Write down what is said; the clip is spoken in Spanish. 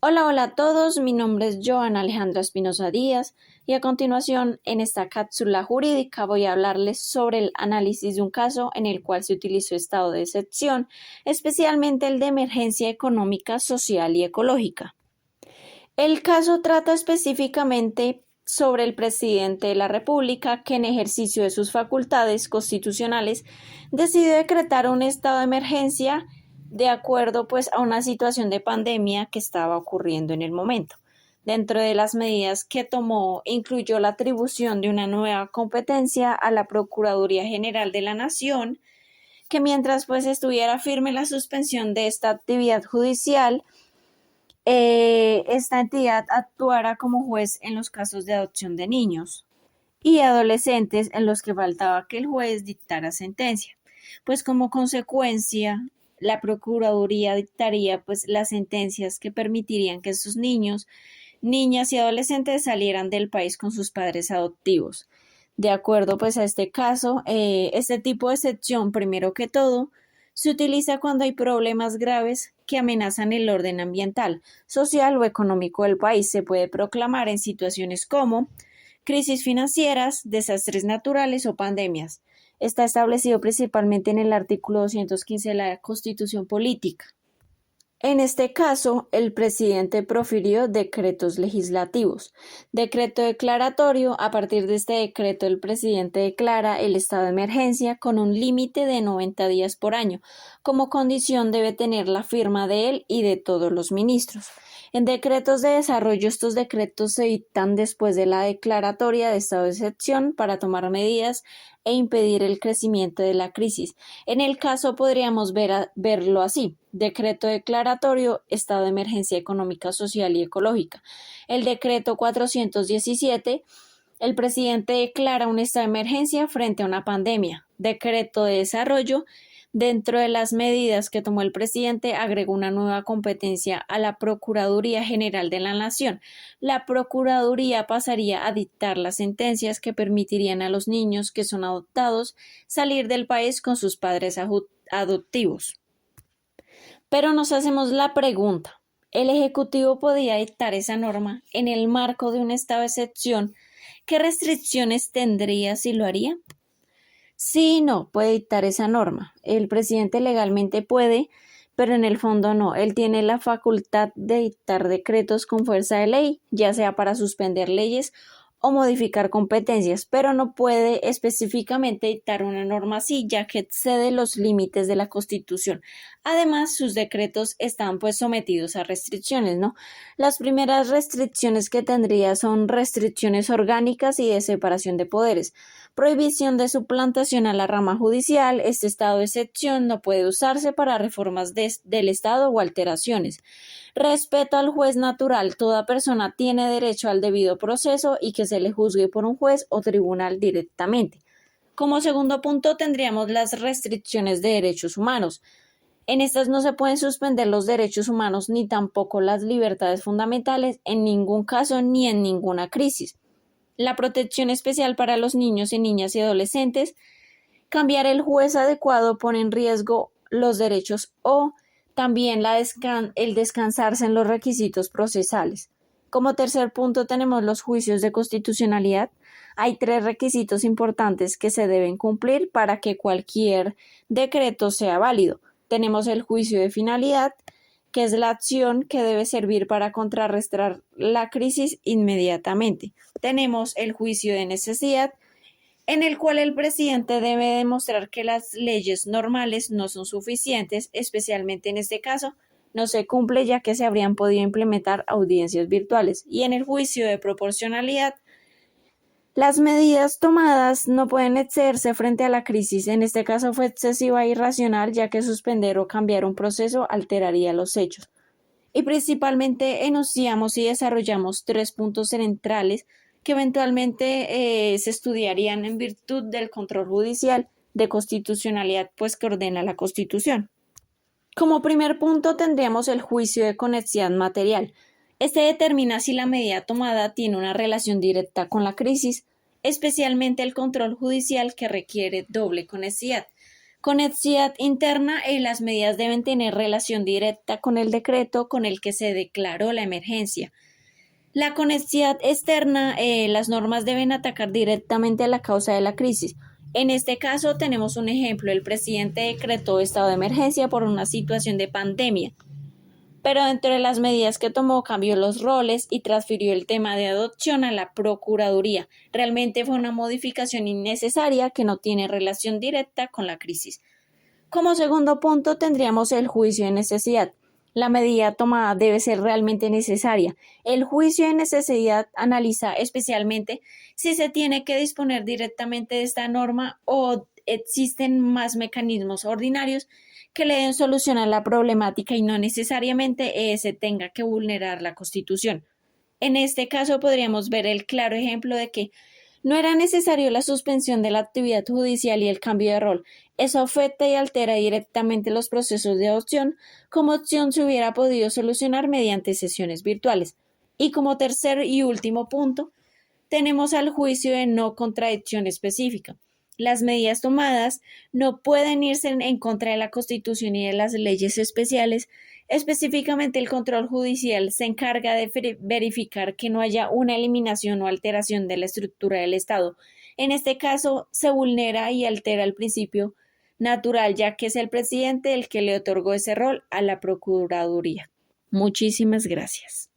Hola, hola a todos, mi nombre es Joana Alejandra Espinosa Díaz y a continuación en esta cápsula jurídica voy a hablarles sobre el análisis de un caso en el cual se utilizó estado de excepción, especialmente el de emergencia económica, social y ecológica. El caso trata específicamente sobre el presidente de la República que en ejercicio de sus facultades constitucionales decidió decretar un estado de emergencia de acuerdo pues a una situación de pandemia que estaba ocurriendo en el momento. Dentro de las medidas que tomó incluyó la atribución de una nueva competencia a la Procuraduría General de la Nación, que mientras pues estuviera firme la suspensión de esta actividad judicial, esta entidad actuará como juez en los casos de adopción de niños y adolescentes en los que faltaba que el juez dictara sentencia. Pues como consecuencia, la Procuraduría dictaría pues las sentencias que permitirían que estos niños, niñas y adolescentes salieran del país con sus padres adoptivos. De acuerdo pues a este caso, este tipo de excepción, primero que todo, se utiliza cuando hay problemas graves que amenazan el orden ambiental, social o económico del país. Se puede proclamar en situaciones como crisis financieras, desastres naturales o pandemias. Está establecido principalmente en el artículo 215 de la Constitución Política. En este caso, el presidente profirió decretos legislativos. Decreto declaratorio: a partir de este decreto, el presidente declara el estado de emergencia con un límite de 90 días por año. Como condición debe tener la firma de él y de todos los ministros. En decretos de desarrollo, estos decretos se dictan después de la declaratoria de estado de excepción para tomar medidas e impedir el crecimiento de la crisis. En el caso podríamos verlo así: decreto declaratorio, estado de emergencia económica, social y ecológica. El decreto 417, el presidente declara un estado de emergencia frente a una pandemia. Decreto de desarrollo: dentro de las medidas que tomó el presidente, agregó una nueva competencia a la Procuraduría General de la Nación. La Procuraduría pasaría a dictar las sentencias que permitirían a los niños que son adoptados salir del país con sus padres adoptivos. Pero nos hacemos la pregunta: ¿el Ejecutivo podía dictar esa norma en el marco de un estado de excepción? ¿Qué restricciones tendría si lo haría? Sí y no, puede dictar esa norma. El presidente legalmente puede, pero en el fondo no. Él tiene la facultad de dictar decretos con fuerza de ley, ya sea para suspender leyes o modificar competencias, pero no puede específicamente dictar una norma así, ya que excede los límites de la Constitución. Además, sus decretos están pues sometidos a restricciones, ¿no? Las primeras restricciones que tendría son restricciones orgánicas y de separación de poderes. Prohibición de suplantación a la rama judicial. Este estado de excepción no puede usarse para reformas del Estado o alteraciones. Respeto al juez natural: toda persona tiene derecho al debido proceso y que se le juzgue por un juez o tribunal directamente. Como segundo punto tendríamos las restricciones de derechos humanos. En estas no se pueden suspender los derechos humanos ni tampoco las libertades fundamentales en ningún caso ni en ninguna crisis. La protección especial para los niños y niñas y adolescentes. Cambiar el juez adecuado pone en riesgo los derechos o también el descansarse en los requisitos procesales. Como tercer punto tenemos los juicios de constitucionalidad. Hay tres requisitos importantes que se deben cumplir para que cualquier decreto sea válido. Tenemos el juicio de finalidad, que es la acción que debe servir para contrarrestar la crisis inmediatamente. Tenemos el juicio de necesidad, en el cual el presidente debe demostrar que las leyes normales no son suficientes, especialmente en este caso no se cumple ya que se habrían podido implementar audiencias virtuales. Y en el juicio de proporcionalidad, las medidas tomadas no pueden excederse frente a la crisis. En este caso fue excesiva e irracional, ya que suspender o cambiar un proceso alteraría los hechos. Y principalmente enunciamos y desarrollamos tres puntos centrales que eventualmente se estudiarían en virtud del control judicial de constitucionalidad, pues que ordena la Constitución. Como primer punto tendríamos el juicio de conexidad material. Este determina si la medida tomada tiene una relación directa con la crisis, especialmente el control judicial, que requiere doble conexidad. Conexidad interna, las medidas deben tener relación directa con el decreto con el que se declaró la emergencia. La conexidad externa, las normas deben atacar directamente a la causa de la crisis. En este caso tenemos un ejemplo, el presidente decretó estado de emergencia por una situación de pandemia, pero dentro de las medidas que tomó cambió los roles y transfirió el tema de adopción a la Procuraduría. Realmente fue una modificación innecesaria que no tiene relación directa con la crisis. Como segundo punto tendríamos el juicio de necesidad. La medida tomada debe ser realmente necesaria. El juicio de necesidad analiza especialmente si se tiene que disponer directamente de esta norma o existen más mecanismos ordinarios que le den solución a la problemática y no necesariamente se tenga que vulnerar la Constitución. En este caso podríamos ver el claro ejemplo de que no era necesario la suspensión de la actividad judicial y el cambio de rol. Eso afecta y altera directamente los procesos de adopción, como opción se hubiera podido solucionar mediante sesiones virtuales. Y como tercer y último punto, tenemos al juicio de no contradicción específica. Las medidas tomadas no pueden irse en contra de la Constitución y de las leyes especiales. Específicamente, el control judicial se encarga de verificar que no haya una eliminación o alteración de la estructura del Estado. En este caso, se vulnera y altera el principio natural, ya que es el presidente el que le otorgó ese rol a la Procuraduría. Muchísimas gracias.